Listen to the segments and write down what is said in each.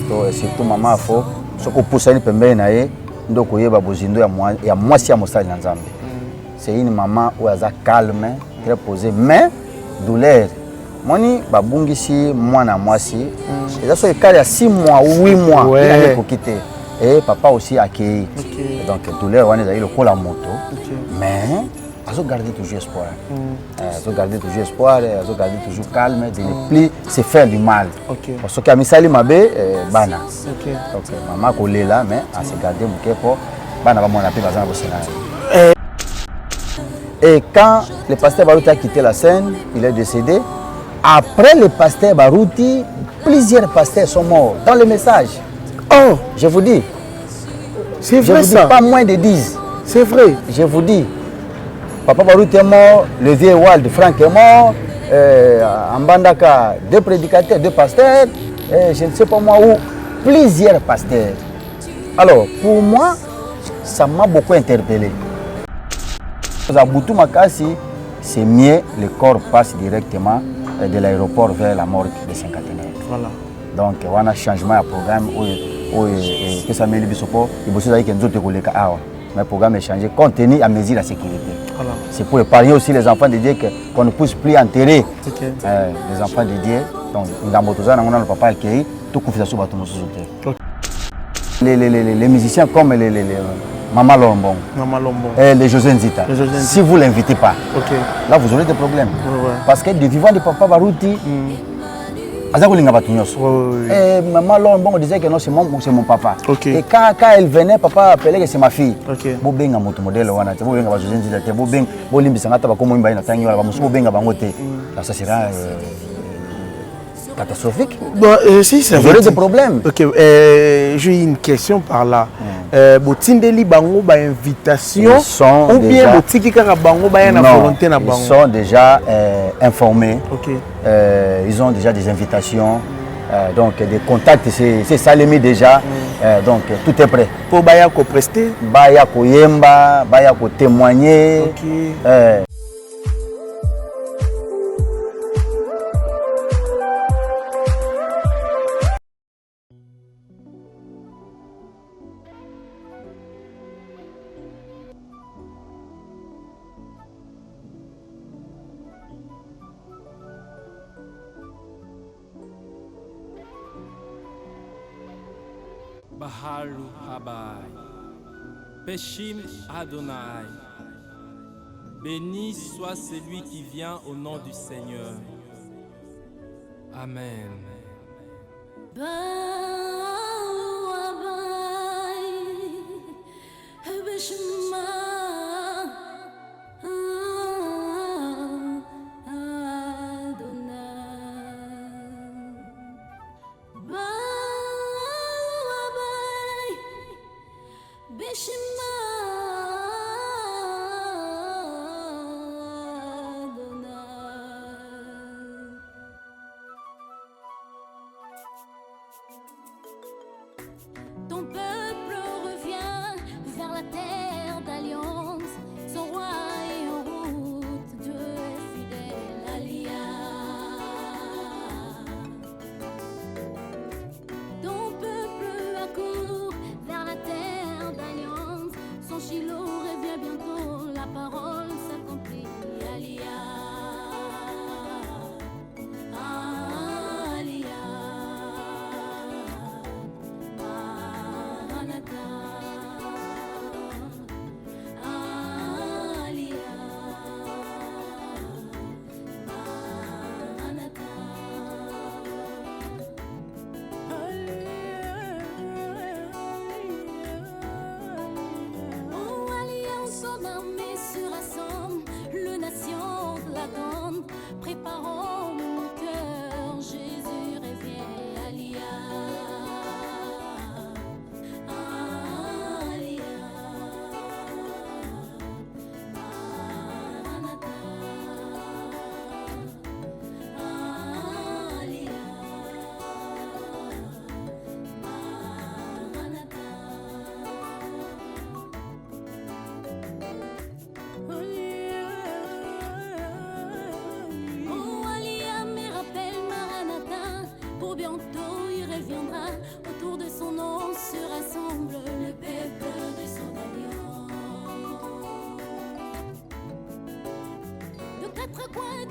Kristo, et surtout maman Afo, ce que pousse à pembeni na ye, ndoko yeba bozindo ya mwasi ya mosali na Nzambe. C'est une maman où elle est calme, très posée, mais douleur. Moni babungisi mwana mwasi, et ça soit il y a 6 mois ou 8 mois, il a quitté. Et papa aussi a accueilli. Donc douleur on est le col à moto. Mais ils ont gardé toujours espoir. Ils ont gardé toujours espoir, ils ont gardé toujours calme, de ne plus se faire du mal. Parce que Misali Mabé, bana. Donc maman collé là, mais elle s'est gardée mon kepo, bana va mon appel dans un scénario. Et quand le pasteur Barouti a quitté la scène, il est décédé. Après le pasteur Barouti, plusieurs pasteurs sont morts dans le message. Oh, je vous dis. C'est vrai ça. Dis, pas moins de 10. C'est vrai. Je vous dis. Papa Barouti est mort, le vieux Wald Frank est mort, en Bandaka, 2 prédicateurs, 2 pasteurs, je ne sais pas moi où, plusieurs pasteurs. Alors, pour moi, ça m'a beaucoup interpellé. À Boutou Makassi, c'est mieux, le corps passe directement de l'aéroport vers la morgue de Saint-Caténaire. Voilà. Donc, on a un changement de programme où ça met le bisopo, il faut que nous ayons mais le programme est changé compte tenu à mesure de la sécurité. Voilà. C'est pour épargner aussi les enfants de Dieu qu'on ne puisse plus enterrer les enfants de Dieu. Donc, dans le papa accueilli, tout le monde les musiciens comme les Maman Lombong, les José Nzita. Si vous ne l'invitez pas, là vous aurez des problèmes. Parce que du vivant de papa Barouti, et maman Lombong disait que non, c'est mon papa. Et quand elle venait, papa appelait que c'est ma fille. Ça sera catastrophique. Bon, si ça vous aurez des problèmes. J'ai une question par là. Botindeli bango ba invitation ou bien botiki kaka bango ba na volonté na bango. Ils sont déjà informés. Ils ont déjà des invitations. Donc des contacts, c'est ça les mis déjà. Donc tout est prêt. Pour baya ko prester, baya ko yemba, baya ko témoigner. Baharu Habai, Peshim Adonai, béni soit celui qui vient au nom du Seigneur. Amen. Ton peuple revient vers la terre d'alliance. Son roi est en route, Dieu est fidèle, Aliyah. Ton peuple accourt vers la terre d'alliance. Son Shiloh revient bientôt, la parole s'accomplit, Aliyah.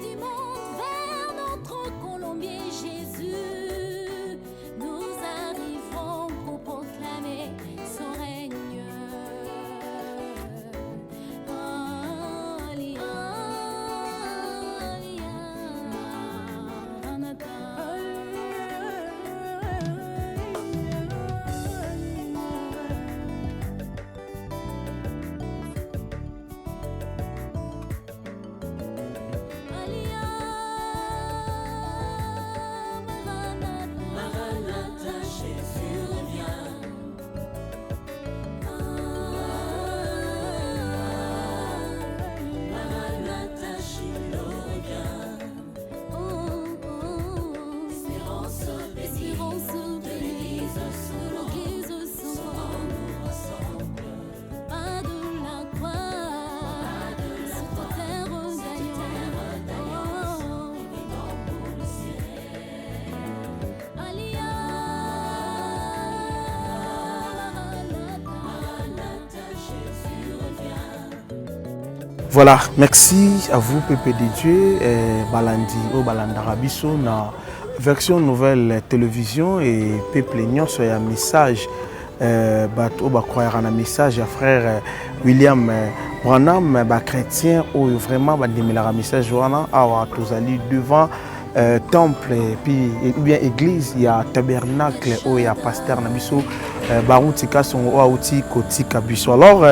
du monde vers notre Colombier Jésus. Nous arrivons pour proclamer son règne. Voilà, merci à vous, Pépé de Dieu, Balandi, Balandarabiso, na version nouvelle télévision et Peuple Nyon, sur un message, croire un message à frère William Branham, chrétien, où vraiment, un message, tous allés devant temple, et puis, ou bien église, il y a tabernacle, où il y a pasteur Nabiso. Baroutika son outil kotika biso. Alors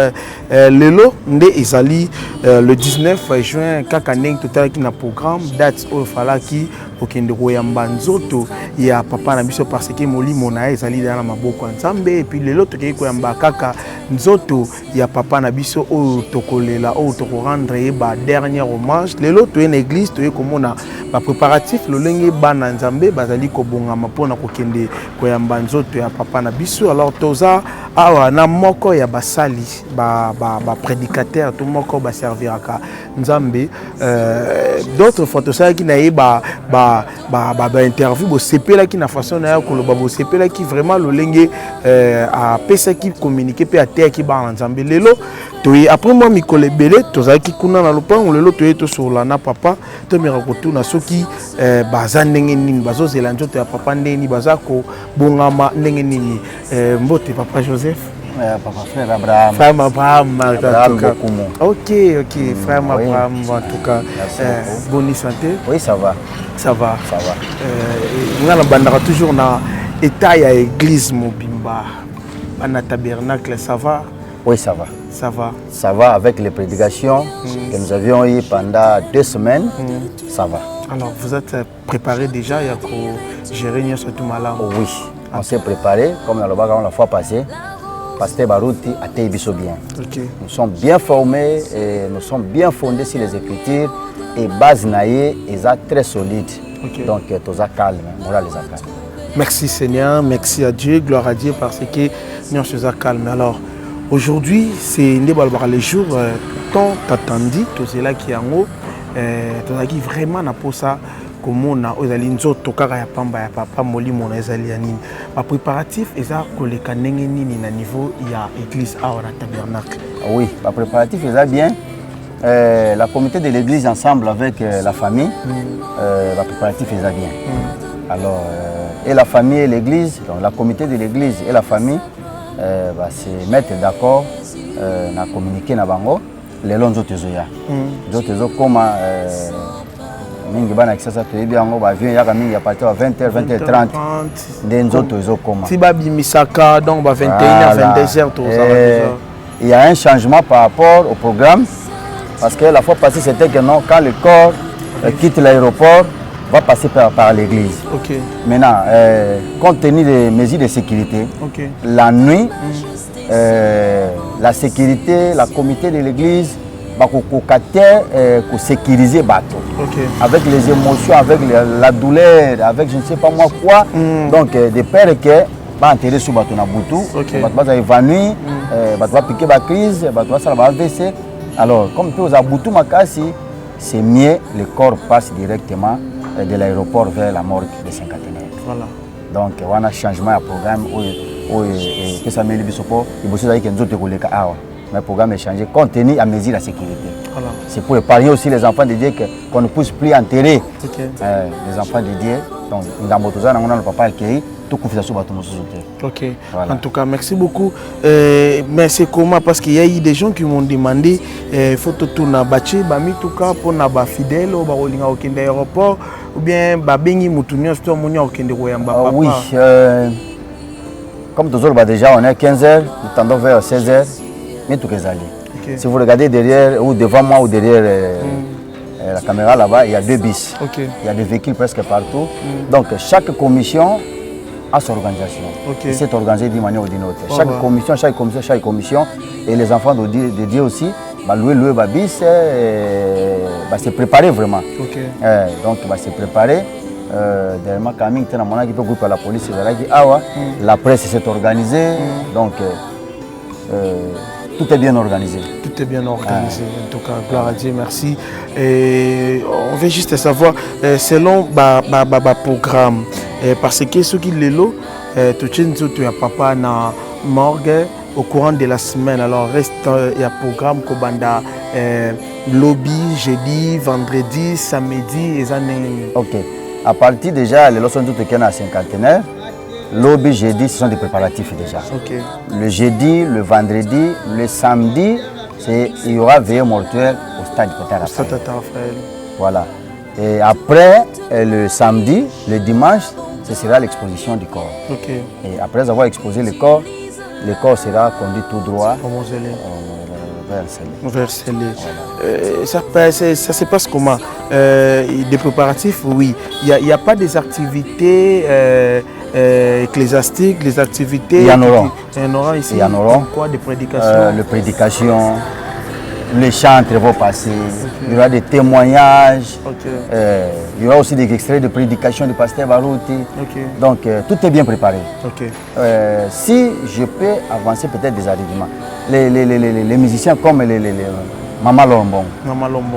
lelo nde ezali le 19 juin kaka ndenge total ki na programme date au falaki okende koyamba nzoto ya papa na biso parce que molimo na ezali dans maboko nzambe et puis lelo tokei koyamba kaka nzoto ya papa na biso o tokolela o toko rendre ba dernier hommage lelo to en église to komona ba préparatif lolenge bana nzambe bazali kobongama pona kokende koyamba nzoto ya papa na biso. Alors toza awa na moko ya basali ba prédicateur to moko ba serviraka nzambe d'autres photos ça qui na interview bo sepela qui na façon na koloba bo sepela qui vraiment lolenge a pesa qui communiquer pe a terre qui ba nzambe lelo to après moi mikole belé toza ki kuna na lopango lelo to sur la na papa to mira ko tuna soki baza ndenge nini bazo zela nzoto ya papa ndeni baza ko bongama ndenge nini mbote papa Joseph. Papa frère Abraham. Frère Abraham, ok, frère Abraham, en tout cas. Bonne santé. Oui, ça va. Ça va. Ça va. On a toujours dans l'état à l'église Mobimba, dans le tabernacle, ça va? Oui, ça va. Ça va. Ça va avec les prédications que nous avions eues pendant 2 semaines. Ça va. Alors, vous êtes préparé déjà pour gérer tout malin? Oui, on s'est préparé, comme dans le bagarre la fois passée. Pasteur Barouti a été bien. Okay. Nous sommes bien formés et nous sommes bien fondés sur les Écritures et base naïe est très solide. Okay. Donc, tout ça calme, moral est calme. Merci Seigneur, merci à Dieu, gloire à Dieu parce que nous sommes calmes. Alors, aujourd'hui, c'est le jour tant attendu, tout cela qui est en haut, tout ça qui vraiment n'a pas ça. Comment on a nzoto kaka ya pamba ya papa molimo na ezali ya nini ba préparatif eza koleka ndenge nini na niveau ya église à la tabernacle? Oui, ba préparatif eza bien. La communauté de l'église ensemble avec la famille, ba préparatif eza bien. Alors et la famille et l'église, donc la communauté de l'église et la famille va se mettre d'accord na communiquer na bango les nzoto zoya. Nzoto zo koma mingi bana kisasa toyebi yango ba avion yaka mingi à partir de 20h 20h30 ndenzoto ezokoma si ba bimisaka donc ba 21h 22h tout ça. Il y a un changement par rapport au programme parce que la fois passée c'était que non, quand le corps quitte l'aéroport va passer par l'église. Okay. Maintenant compte tenu des mesures de sécurité, la nuit la sécurité, la comité de l'église pour sécuriser bateau. Avec les émotions, avec la douleur, avec je ne sais pas moi quoi. Donc, de peur que va enterrer sur bateau na boutou, va évanouir, va piquer la crise, va AVC. Alors, comme tous à boutou makasi, c'est mieux le corps passe directement de l'aéroport vers la morgue de Saint-Caténaire. Voilà. Donc, on a un changement de programme que ça met le bisopo, il faut que nous ayons mais le programme est changé compte tenu à mesure de la sécurité. Voilà. C'est pour épargner aussi les enfants de Dieu qu'on ne puisse plus enterrer les enfants de Dieu. Donc, dans Botoza, on a le papa accueilli, tout coup fait ça sur Ok. Voilà. En tout cas, merci beaucoup. Mais c'est comment? Parce qu'il y a eu des gens qui m'ont demandé photo tourna baché, bami tout cas pour na ba fidèle au barolinga au kende aéroport ou bien ba bengi mutunyo sto monya au kende royamba papa. Oui. Comme toujours, déjà, on est 15h, nous tendons vers 16h, mais tout est allé. Si vous regardez derrière, ou devant moi, ou derrière la caméra là-bas, il y a 2 bis. Il y a des véhicules presque partout. Donc, chaque commission a son organisation. Et c'est organisé d'une manière ou d'une autre. Chaque commission, et les enfants de Dieu aussi, louer le bis, se préparer vraiment. Donc, se préparer. Dernièrement, Camille était dans mon équipe, groupe à la police, la presse s'est organisée, donc tout est bien organisé. Tout est bien organisé, en tout cas, gloire à Dieu, merci. Et on veut juste savoir, selon le programme, parce que ceux qui l'ont, tu as papa na morgue au courant de la semaine, alors reste il y a programme Kobanda lobby, jeudi, vendredi, samedi, et ça n'est. Ok. À partir déjà, les leçons toutes qui sont à cinquantenaire, lobby, jeudi, ce sont des préparatifs déjà. Le jeudi, le vendredi, le samedi, il y aura veillée mortuaire au stade Raphaël. Voilà. Et après, le samedi, le dimanche, ce sera l'exposition du corps. Et après avoir exposé le corps sera conduit tout droit vers Célé. Ça se passe comment? Des préparatifs, oui. Il n'y a pas des activités ecclésiastiques, des activités... Il y en aura. Il y en aura ici. Il y en aura. Quoi, des prédications? Les prédications, les chantres vont passer, il y aura des témoignages, il y aura aussi des extraits de prédication du pasteur Barouti. Donc tout est bien préparé. Si je peux avancer peut-être des arguments, les musiciens comme les Mama Lombong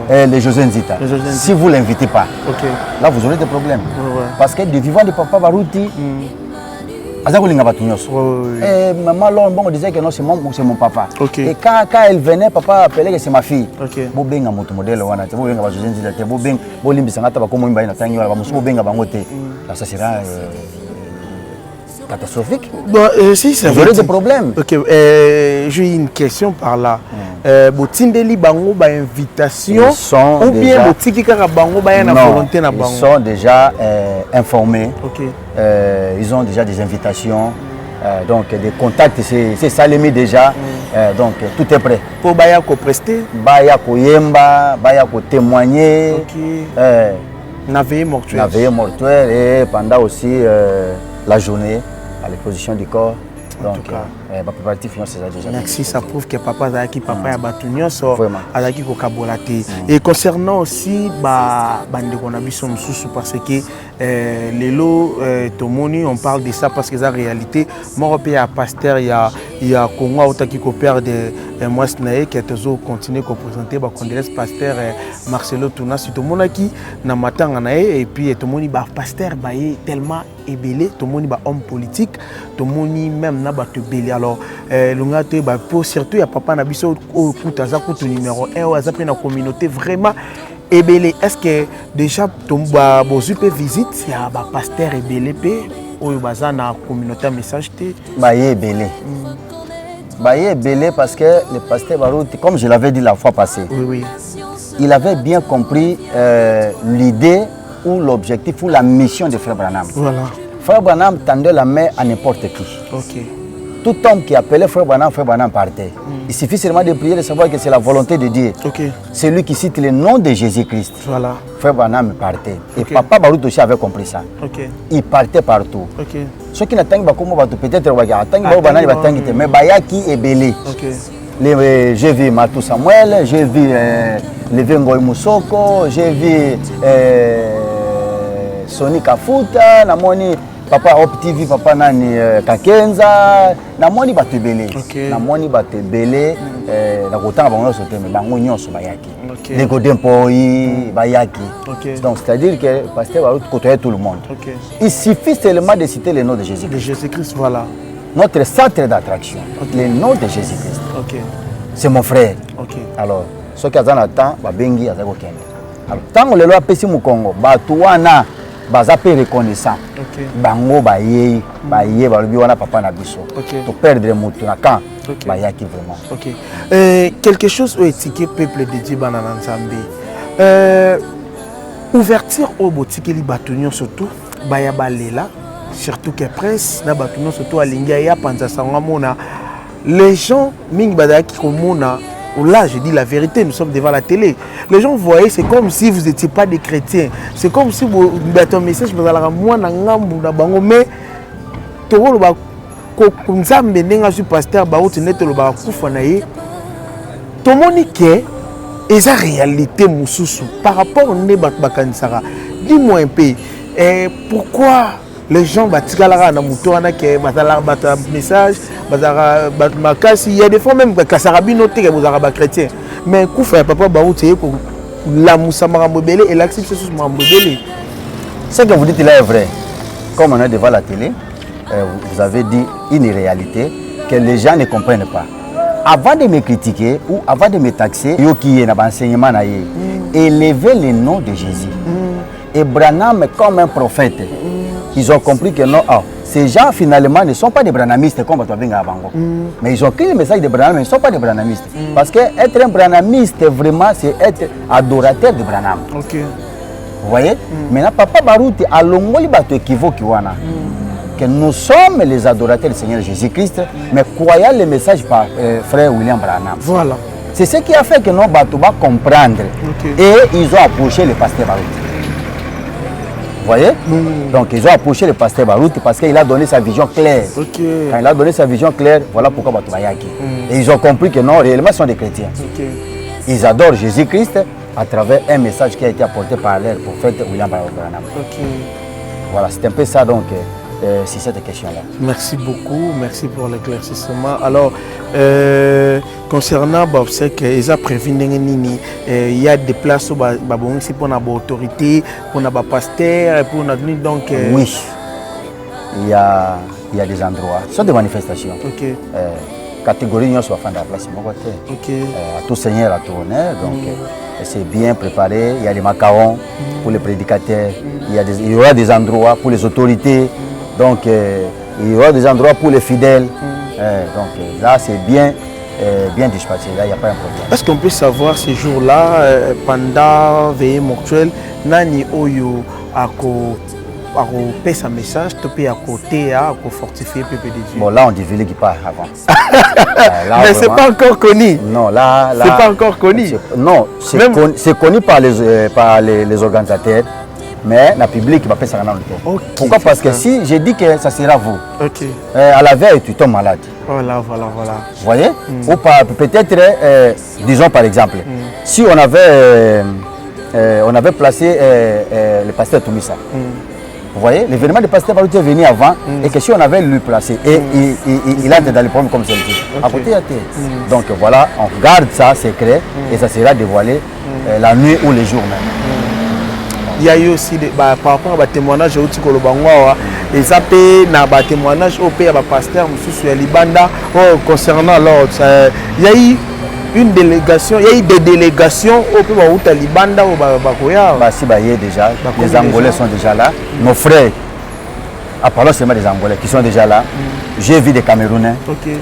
et les José Nzita, si vous ne l'invitez pas, là vous aurez des problèmes. Parce que du vivant de papa Barouti, et maman Lombong disait que non, c'est mon papa. Et quand elle venait, papa appelait que c'est ma fille. Ça sera catastrophique. Si, vous aurez des problèmes. J'ai une question par là. Botindeli bango ba invitation ou bien botiki kaka bango ba na volonté na bango. Ils sont déjà informés. Ils ont déjà des invitations. Donc des contacts, c'est Salemi déjà. Donc tout est prêt. Pour baya ko prester, baya ko yemba, baya ko témoigner. Na veillée mortuaire. La veillée mortuaire et pendant aussi la journée à l'exposition du corps. Donc, merci, ça prouve que papa Zaki, papa a battu Azaki Kokabolate. Et concernant aussi Bande Konabiso Moussou, parce que les lots Tomoni, on parle de ça parce que c'est la réalité. Moi, il y a pasteur, il y a Congo Otaki Kopère de Moisnae qui a toujours continué à présenter le condoléances pasteur Marcelo Touna. Si tout le monde qui n'a matin et puis tout le monde pasteur tellement ébélé, tout le monde homme politique, tout le monde même n'a pas belé. Alors, surtout, il y a papa Nabiso au Koutaza, Koutou numéro 1, au Azapé, dans la communauté vraiment ébélé. Est-ce que déjà, tu as visite, il y a un pasteur ébélé, ou il y a une communauté message? Ébélé. Ébélé parce que le pasteur Barouti, comme je l'avais dit la fois passée, il avait bien compris l'idée ou l'objectif ou la mission de Frère Branham. Frère Branham tendait la main à n'importe qui. Tout homme qui appelait Frère Branham partait. Il suffit seulement de prier, de savoir que c'est la volonté de Dieu. C'est lui qui cite le nom de Jésus-Christ. Frère Branham partait. Et papa Barouti aussi avait compris ça. Il partait partout. Ceux qui n'attendent pas comment peut-être mais Bayaki est belé. J'ai vu Matou Samuel, j'ai vu Levé Ngoy Moussoko, j'ai vu Sony Kafuta, Namoni papa Op TV, papa Nani Kakenza, Namoni Batebele. Namoni Batebele, na kotanga bango sote mais bango nyonso bayaki. Les Godempoi bayaki. Donc c'est-à-dire que le pasteur va côtoyer tout le monde. Il suffit seulement de citer le nom de Jésus-Christ. De Jésus-Christ, voilà. Notre centre d'attraction, le nom de Jésus-Christ. c'est mon frère. Ok. Alors ce qui a dans le temps babengi azako kende. Alors tant le loi pesi mu Congo bato wana baza pe reconnaissant. Ok. Bango baye balobi wana papa na biso. Ok. To perdre mutu na quand Ok. bayaki vraiment. Ok. Quelque chose au étiqueté peuple de Dieu banana Nzambe. Ouverture au botikeli batonyo surtout baya balela surtout que presse na batonyo surtout alingia ya panza sanga mona les gens mingi badaki komona. Là, je dis la vérité, nous sommes devant la télé. Les gens voyaient, c'est comme si vous n'étiez pas des chrétiens. C'est comme si vous avez un message, vous avez un moi, mais tout le monde comme ça, je suis pasteur, tout le monde et sa réalité par rapport au Nébat Bakansara. Dis-moi un peu, pourquoi les gens batigalara na mutoana ke batala message bazara makasi il y a des fois même kasarabi noté que vous arabes chrétiens mais koufa papa baouté ko la musamara mobélé et l'acceptation sur mobélé. Ce que vous dites là est vrai. Comme on est devant la télé, vous avez dit une réalité que les gens ne comprennent pas. Avant de me critiquer ou avant de me taxer, yo qui est dans l'enseignement élevez le nom de Jésus. Et Branham comme un prophète. Ils ont compris que non, ces gens finalement ne sont pas des branhamistes comme Batoabenga Abango. Mais ils ont pris le message de Branham, mais ils ne sont pas des branhamistes. Parce que être un branhamiste, vraiment, c'est être adorateur de Branham. Okay. Vous voyez? Maintenant, Papa Barouti a l'ongoli bato équivoque que nous sommes les adorateurs du Seigneur Jésus-Christ, mais croyant le message par frère William Branham. Voilà. C'est ce qui a fait que nos bateaux vont comprendre. Okay. Et ils ont approché le pasteur Barouti. Vous voyez? Donc ils ont approché le pasteur Barouti parce qu'il a donné sa vision claire. Okay. Quand il a donné sa vision claire, voilà pourquoi Batou Bayaki. Et ils ont compris que non, réellement, ils sont des chrétiens. Okay. Ils adorent Jésus-Christ à travers un message qui a été apporté par leur prophète William Branham. Okay. Voilà, c'est un peu ça donc. C'est cette question-là. Merci beaucoup, merci pour l'éclaircissement. Alors, concernant c'est qu'ils ont prévu il y a des places où c'est pour l'autorité, pour le pasteur, pour donc. Oui, il y a des endroits, ce sont des manifestations. Ok. Catégorie nous soit fin de la place, ok. À tout seigneur, à tout honneur, donc c'est bien préparé. Il y a des macarons pour les prédicateurs, il y aura des endroits pour les autorités. Donc, il y aura des endroits pour les fidèles. Donc, là, c'est bien dispatché. Là, il n'y a pas un problème. Est-ce qu'on peut savoir ces jours-là, pendant veillée mortuelle, Nani Oyo a fait sa message, tu peux à côté, à fortifier PPDG. Bon, là, on divulgue pas avant. Là, mais ce n'est pas encore connu. Non, là. C'est pas encore connu. Non, c'est connu par les organisateurs. Mais le public va faire ça dans le temps. Okay, pourquoi? Parce que si je dis que ça sera vous, okay. À la veille, tu tombes malade. Voilà. Vous voyez? Ou peut-être, disons par exemple, si on avait placé le pasteur Toumissa. Vous voyez? L'événement du pasteur Barouti est venu avant et que si on avait lui placé, et il entre dans les problèmes comme celui-ci. Okay. À côté, il y a donc voilà, on garde ça secret et ça sera dévoilé la nuit ou les jours même. Il y a eu aussi par rapport à témoignage au Tikolobango et ça peut na témoignage au pays à pasteur monsieur Libanda concernant alors il y a eu une délégation, il y a eu des délégations au pays à Libanda au Bakoya. Bah si bah y est déjà, les Angolais sont déjà là, nos frères. À part seulement des Angolais qui sont déjà là. J'ai vu des Camerounais. Okay.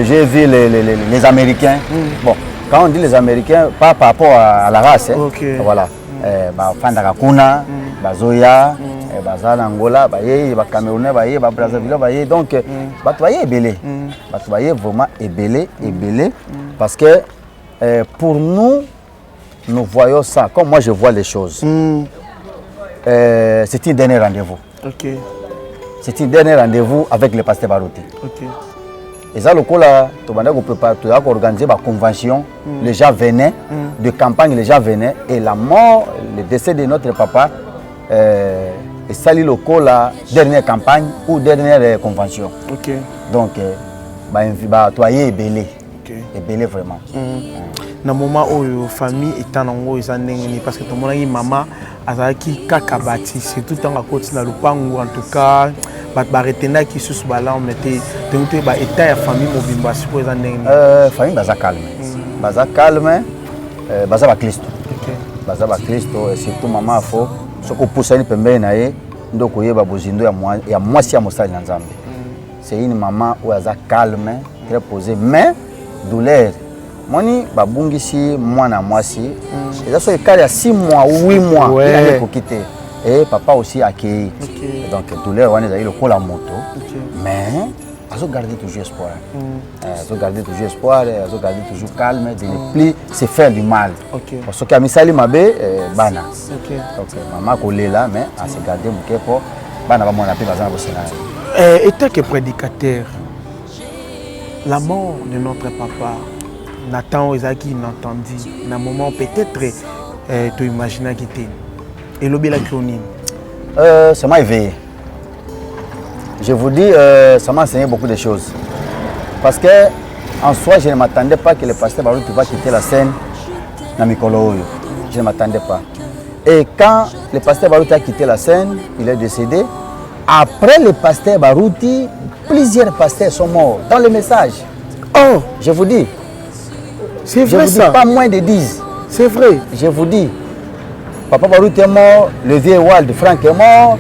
J'ai vu les Américains. Bon, quand on dit les Américains, pas par rapport à la race, hein. Okay. Voilà. Fandaka kuna, Bazoya, Bazala Angola, Baye, Camerounais, Baye, Brazzaville, Baye. Donc, Batouaye est belé. Batouaye vraiment est belé, parce que pour nous, nous voyons ça, comme moi je vois les choses. C'est un dernier rendez-vous. Okay. C'est un dernier rendez-vous avec le pasteur Barouti. Okay. Et ça, le coup là, tu as organisé la convention, les gens venaient, de campagne, les gens venaient, et la mort, le décès de notre papa, et ça, le coup là, dernière campagne ou dernière convention. Okay. Donc, tu es belé. Et belé vraiment. Dans le moment où la famille est en ango, parce que tout le monde a dit maman, azaki kakabati, c'est tout le temps à côté de l'Upangu, en tout cas. Baretena qui sous balan mettait donc état ya famille mobimba suppose en famille baza calme baza calme, baza ba Kristo. Baza ba Kristo et surtout maman afo soko poussani pembeni na ye ndo koyeba bozindo ya mwasi ya mosali na Nzambe. C'est une maman où elle est calme, très posée, mais douleur. Moni babungisi mwana mwasi. Et ça soit le cas il y a 6 mois ou 8 mois il a pour quitter. Et papa aussi accueilli. Donc douleur on est allé le col la moto. Mais elle a gardé toujours espoir. Elle a gardé toujours espoir, elle a gardé toujours calme, de ne plus se faire du mal. Parce que misali mabe bana. Donc maman collé là mais elle s'est gardé mon pour bana ba mona pe bazana bo scénario. Étant que prédicateur, la mort de notre papa, Nathan Ozaki inentendu, dans un moment peut-être tu imagines qu'il était. Et l'obé la chronique. Ça m'a éveillé. Je vous dis, ça m'a enseigné beaucoup de choses. Parce que en soi, je ne m'attendais pas que le pasteur Baruti va quitter la scène dans Mikolo. Je ne m'attendais pas. Et quand le pasteur Baruti a quitté la scène, il est décédé. Après le pasteur Baruti, plusieurs pasteurs sont morts dans le message. Oh, je vous dis. C'est vrai ça. Pas moins de 10. C'est vrai. Je vous dis. Papa Baruti est mort, le vieux Wald Frank est mort,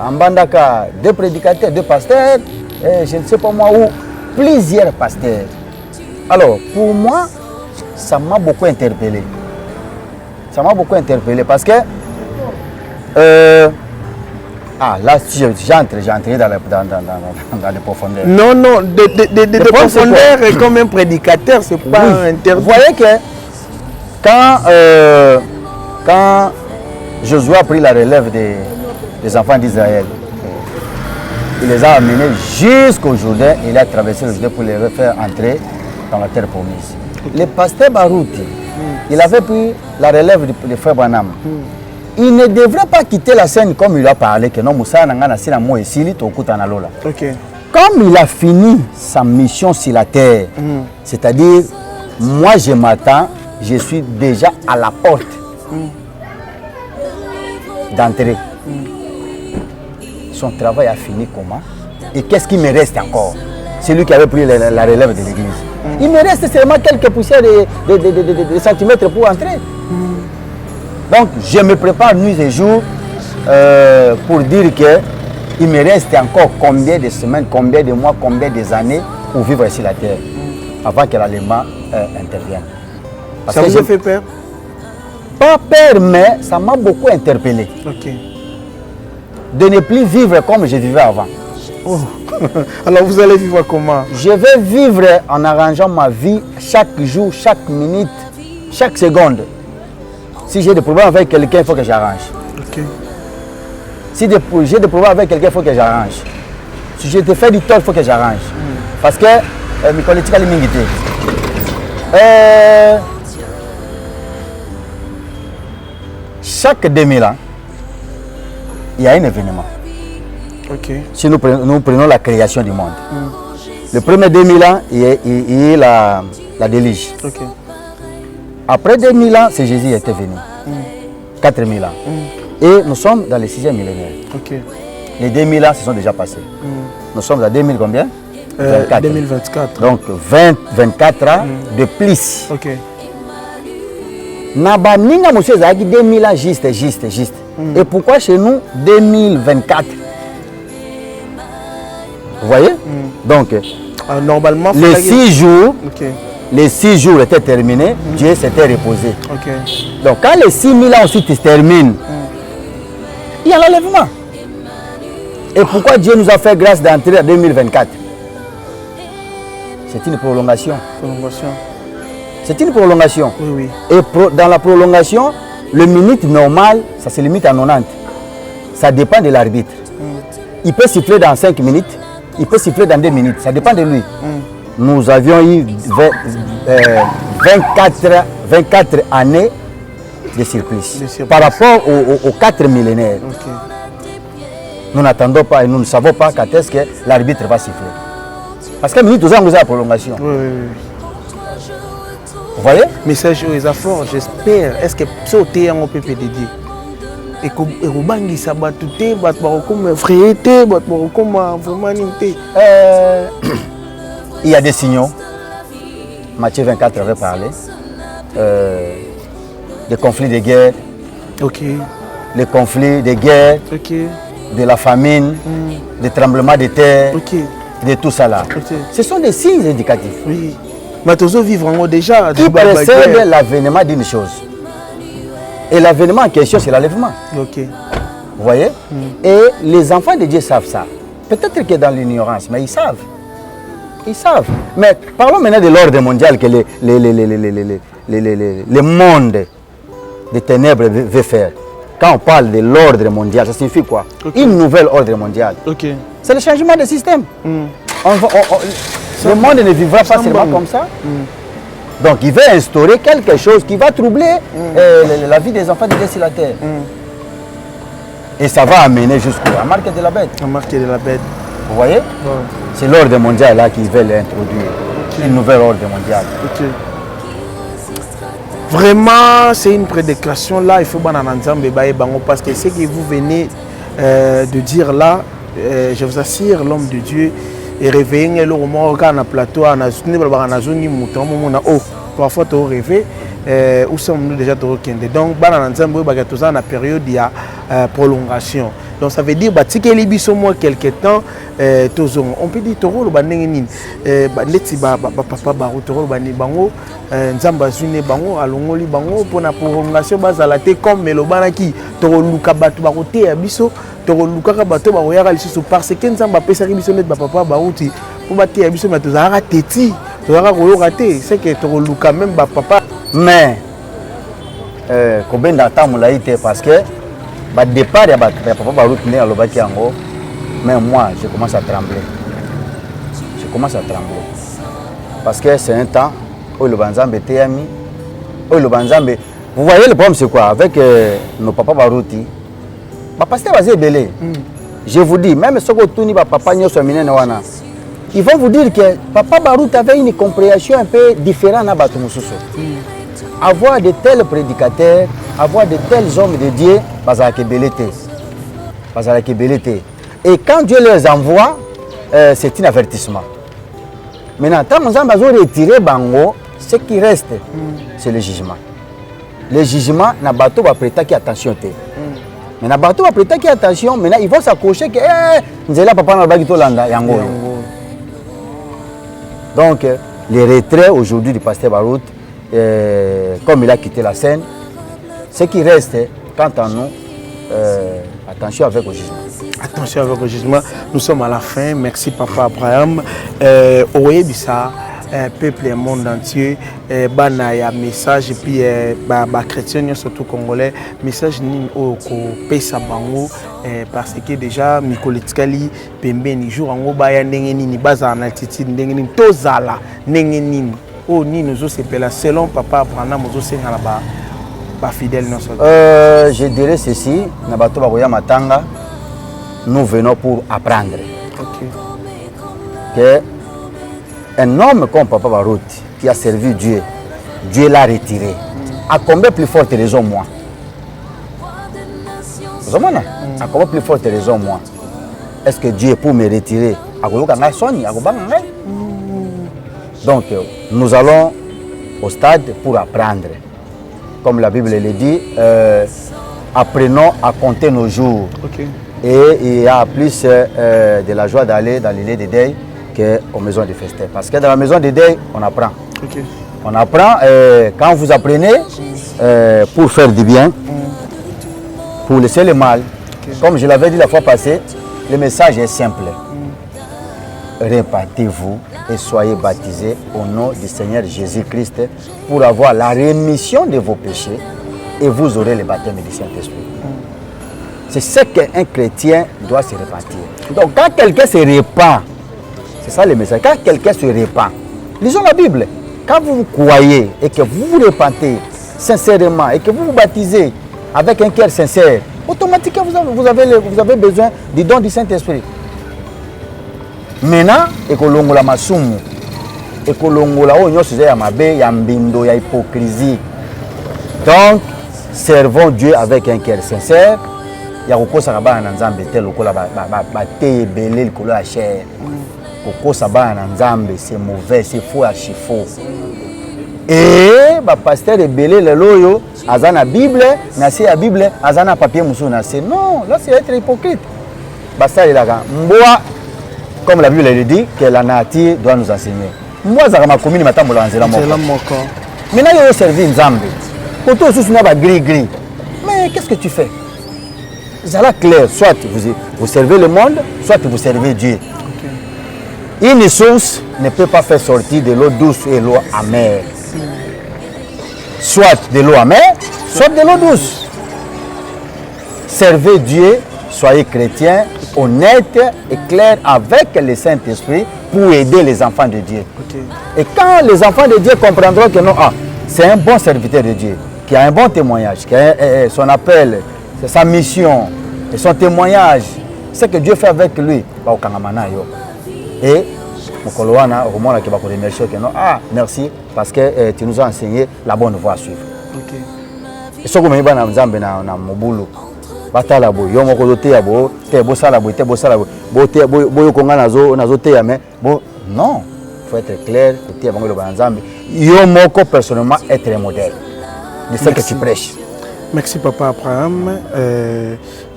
en Bandaka, 2 prédicateurs, 2 pasteurs, je ne sais pas moi où, plusieurs pasteurs. Alors, pour moi, ça m'a beaucoup interpellé. Ça m'a beaucoup interpellé parce que là, j'entre dans les profondeurs. Non, des profondeurs comme un prédicateur, c'est pas interdit. Vous voyez que quand Josué a pris la relève des enfants d'Israël, il les a amenés jusqu'au Jourdain, il a traversé le Jourdain pour les faire entrer dans la terre promise. Le pasteur Baruti, il avait pris la relève du frère Branham. Il ne devrait pas quitter la scène comme il a parlé, que non, Moussa Nangana Sina Mo et Sili, Tokuta Nalola. Comme il a fini sa mission sur la terre, c'est-à-dire, moi je m'attends, je suis déjà à la porte d'entrer. Son travail a fini comment? Et qu'est-ce qui me reste encore? C'est lui qui avait pris la relève de l'église. Il me reste seulement quelques poussières de centimètres pour entrer. Donc, je me prépare nuit et jour pour dire qu'il me reste encore combien de semaines, combien de mois, combien d'années pour vivre sur la terre avant que l'allemand intervienne. Parce ça que vous a fait peur? Pas peur, mais ça m'a beaucoup interpellé. De ne plus vivre comme je vivais avant. Oh. Alors vous allez vivre comment? Je vais vivre en arrangeant ma vie chaque jour, chaque minute, chaque seconde. Si j'ai des problèmes avec quelqu'un, il faut que j'arrange. Si j'ai des problèmes avec quelqu'un, il faut que j'arrange. Si je te fais du tort, il faut que j'arrange. Parce que mes collègues sont limités. Chaque 2000 ans, il y a un événement. Si nous prenons la création du monde. Le premier 2000 ans, il y a la déluge. Après 2000 ans, c'est Jésus qui était venu. 4000 ans. Et nous sommes dans le 6e millénaire. Les 2000 ans se sont déjà passés. Nous sommes à 2000 combien? 2024. Donc 24 ans de plus. Nabaninga monsieur Zaki 2000 ans juste. Et pourquoi chez nous 2024? Vous voyez? Donc normalement les 6 jours étaient terminés, Dieu s'était reposé. Donc quand les 6000 ans ensuite se terminent, il y a l'enlèvement. Et pourquoi Dieu nous a fait grâce d'entrer en 2024? C'est une prolongation. C'est une prolongation. Et dans la prolongation, le minute normal, ça se limite à 90. Ça dépend de l'arbitre. Il peut siffler dans 5 minutes, il peut siffler dans 2 minutes, ça dépend de lui. Nous avions eu 24 années de surplus par rapport aux 4 millénaires. Nous n'attendons pas et nous ne savons pas quand est-ce que l'arbitre va siffler. Parce que minute, nous avons la prolongation. Vous voyez? Message aux fort, j'espère. Est-ce que ce que vous peut dédier? Et que vous bangez ça, il y a des signaux. Matthieu 24 avait parlé. Des conflits de guerre. Ok. Les conflits de guerre. Ok. De la famine. Des tremblements de terre. Ok. De tout ça là. Ok. Ce sont des signes indicatifs. Oui. Mais tu vivre en haut déjà. Qui précède l'avènement d'une chose. Et l'avènement en question, c'est l'enlèvement. Ok. Vous voyez? Et les enfants de Dieu savent ça. Peut-être que dans l'ignorance, mais ils savent. Ils savent. Mais parlons maintenant de l'ordre mondial que le monde des ténèbres veut faire. Quand on parle de l'ordre mondial, ça signifie quoi? Okay. Une nouvelle ordre mondial. Okay. C'est le changement de système. Le monde ne vivra pas seulement comme ça. Donc il veut instaurer quelque chose qui va troubler la vie des enfants de Dieu sur la terre. Et ça va amener jusqu'à la marque de la bête. La marque de la bête. Vous voyez? C'est l'ordre mondial là qu'ils veulent introduire. Une nouvelle ordre mondiale. Vraiment, c'est une prédication là. Il faut parce que ce que vous venez de dire là, je vous assure, l'homme de Dieu est réveillé. Le moment où on a plateau, on a soutenu parfois tu rêvé. Où sommes-nous déjà? Donc, dans la période il y a prolongation. Donc ça veut dire que les biso moi quelque temps on peut dire toro le banengeni neti papa baro toro bani bango nzamba zune bango alongoli bango pour la prolongation bazala te comme le banaki toro luka batu baro te ya biso toro luka ka bato baro ya lisusu parce que nzamba pesa biso net papa baruti pour bater ya biso mais tozara teti tozara ko raté c'est que toro luka même papa mais combien d'attendre laïté parce que bah départ il y a papa baroute né à l'obaki ango mais moi je commence à trembler parce que c'est un temps où le banzambe téami où le banzambe vous voyez le problème c'est quoi avec nos papa barouti papa c'était basé belé je vous dis même ce que tout papa nyoso minene wana ils vont vous dire que papa baroute avait une compréhension un peu différente na bato mususu. Avoir de tels prédicateurs, avoir de tels hommes de Dieu, et quand Dieu les envoie, c'est un avertissement. Maintenant, quand nous avons retiré Bango, ce qui reste, c'est le jugement. Le jugement, na bateau va prêter attention. Mais na bateau va prêter attention, maintenant ils vont s'accrocher que nous allons papa na bagito landa yango. Donc, les retraits aujourd'hui du pasteur Barout, comme il a quitté la scène, ce qui reste, quant à nous, attention avec le jugement. Attention avec le jugement. Nous sommes à la fin. Merci Papa Abraham. Oyebisa, peuple et monde entier, bana ya message et puis chrétiens surtout congolais, message ni au pesa bango parce que déjà Mikolitkali pembeni jour en baya ndenge nini baza en altitude ndenge nini tozala ndenge nini. Oh, ni nous aussi selon Papa Abraham nous aussi ba fidèle non je dirais ceci na bato bakoya matanga nous venons pour apprendre. OK. Que un homme comme Papa Barout qui a servi Dieu, Dieu l'a retiré. À combien plus forte raison moi? À combien plus forte raison moi? Est-ce que Dieu pour me retirer? Donc, nous allons au stade pour apprendre. Comme la Bible le dit, apprenons à compter nos jours. Okay. Et il y a plus de la joie d'aller dans l'île de deuil qu'aux maisons de festin. Parce que dans la maison de deuil, on apprend. Okay. On apprend, quand vous apprenez, pour faire du bien, pour laisser le mal. Okay. Comme je l'avais dit la fois passée, le message est simple. Répandez-vous et soyez baptisés au nom du Seigneur Jésus-Christ pour avoir la rémission de vos péchés et vous aurez le baptême du Saint-Esprit. C'est ce qu'un chrétien doit se repentir. Donc quand quelqu'un se répand, c'est ça le message, quand quelqu'un se répand, lisons la Bible. Quand vous croyez et que vous vous repentez sincèrement et que vous vous baptisez avec un cœur sincère, automatiquement vous avez besoin du don du Saint-Esprit. Maintenant, ekolongola masumu, ekolongola o nyoso ya mabe, ya mbindo, ya hypocrisie. Donc, servons Dieu avec un cœur sincère. Ya kokosa ba na nzambe te lokola ba te belé likolo ya chair. kokosa bana na nzambe c'est mauvais, c'est faux, archi faux. Et ba pasteur ebele lelo yo azana Bible, na se ya Bible azana papier musu na se. Non, là c'est être hypocrite. Basta ilaka mboa comme la Bible le dit que la nature doit nous enseigner. Moi za ma commune matambola nzela moko. Maintenant yo servir nzambe. Poto sous na ba gris. Mais qu'est-ce que tu fais? Zala clair, soit vous servez le monde, soit vous servez Dieu. Okay. Une source ne peut pas faire sortir de l'eau douce et l'eau amère. Soit de l'eau amère, soit de l'eau douce. Servez Dieu, soyez chrétiens, honnêtes et clairs avec le Saint-Esprit pour aider les enfants de Dieu. Okay. Et quand les enfants de Dieu comprendront que non, c'est un bon serviteur de Dieu, qui a un bon témoignage, qui a son appel, c'est sa mission et son témoignage, ce que Dieu fait avec lui. Et merci parce que tu nous as enseigné la bonne voie à suivre. Et ce que je non, il faut être clair, personnellement être un modèle de ce que tu prêches. Merci Papa Abraham.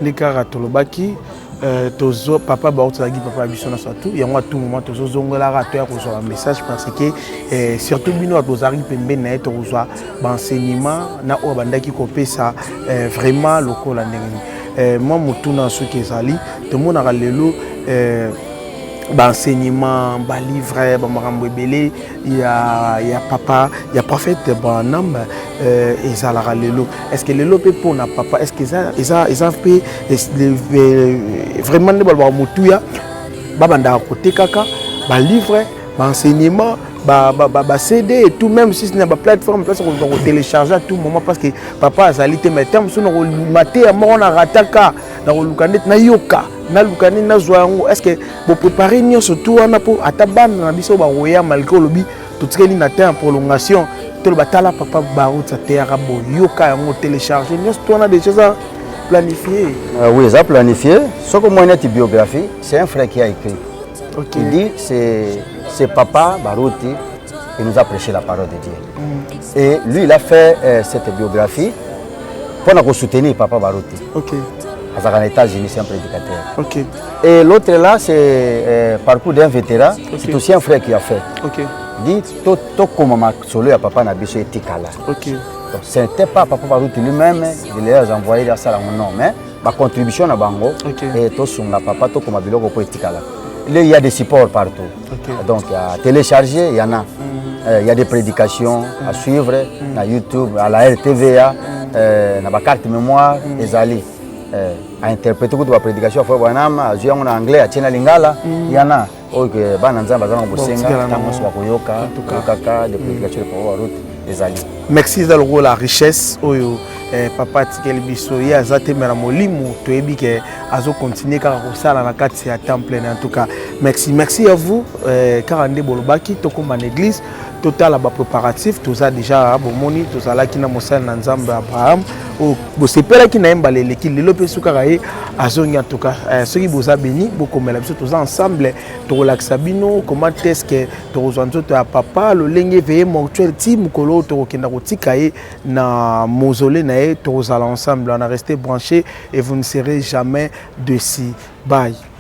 Nekara Tolobaki, tozo Papa Baotsagi Papa Bisona Satou. Il y a tout moment tozo zongola rateur pour un message parce que surtout bino atozari pembe na eto reçoit enseignement na obandaki kopé ça vraiment local ndenge. Moi mutuna soki ezali to mona lelo enseignement, livre, il y a papa, il y a prophète Branham et ça la lelo. Est-ce que le lopé pour na papa, est-ce que ça fait vraiment de balba mutuya babanda côté kaka, livre, enseignement, CD et tout, même si ce n'est pas plateforme, place on va télécharger à tout moment parce que papa azali te mettre terme sur nos maté à mon rataka na lukande na yoka na lukande na zoango. Est-ce que vous préparez nous surtout on a pour ataban na biso ba roya malgré lobi tout ce qui est en prolongation tout le batala papa barou ça terra bo yoka on télécharger nous tout on a des choses à planifier. Oui, ça planifié. Ce que moi net biographie, c'est un frère qui a écrit. Okay. Il dit c'est Papa Barouti qui nous a prêché la parole de Dieu. Et lui, il a fait cette biographie pour nous soutenir Papa Barouti. Okay. À les États-Unis, c'est un prédicateur. Okay. Et l'autre là, c'est parcours d'un vétéran. Okay. C'est aussi un frère qui a fait. Okay. Il dit tout comme ma solo à Papa Nabiso et Tikala. Okay. Donc ce n'était pas Papa Barouti lui-même, il les a envoyés à ça mon nom, mais ma contribution à Bango et tout sur la Papa tout comme Biloko pour Tikala. Il y a des supports partout. Okay. Donc, il y a téléchargé, il y en a. Il y a des prédications à suivre, à YouTube, à la RTVA, à la carte mémoire, les alliés. À interpréter toute la prédication, il faut à jouer en anglais, à Tchena Lingala, il y en a. Ok, Bananza, Bazan, Bosenga, Tamos, Wakoyoka, Kaka, des prédications de route, les alliés. Merci de la richesse. Papa Tikeli Biso ya azate mera molimo toyebi ke azo continuer car kosala na kati ya temple en tout cas merci à vous car ande bolobaki to komba l'église total ba préparatif tout ça déjà bomoni tout ça là qui na mosala na nzambe Abraham o bosepela ki na embale leki lelo pe suka kaye azongi en tout cas ceux qui boza béni bokomela biso tous ensemble to relaxa bino comment est-ce que to rozwanzo to ya papa lo lenge veye mortuel ti mukolo to kenda kotika ye na mausolée na tous ensemble, on a resté branchés et vous ne serez jamais de si. Bye.